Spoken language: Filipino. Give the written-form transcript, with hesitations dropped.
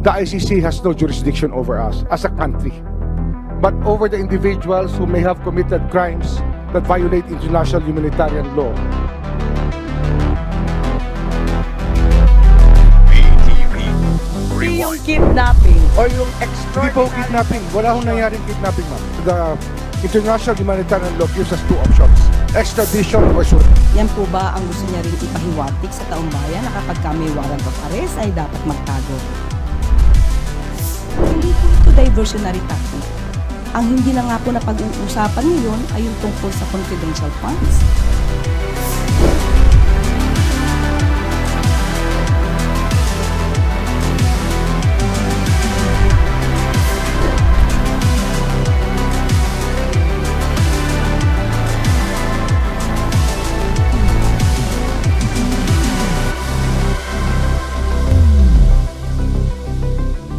the ICC has no jurisdiction over us as a country, but over the individuals who may have committed crimes that violate international humanitarian law. Yung kidnapping or yung Hindi po extraordinary... kidnapping. Wala akong nangyaring kidnapping, ma'am. The international humanitarian law gives us two options: extradition or surrender. Yan po ba ang gusto niya rin ipahiwatig sa taong bayan na kapag may warrant of arrest ay dapat magtago? Hindi po ito diversionary tactic. Ang hindi na nga po na pag-uusapan ngayon ay yung tungkol sa confidential funds.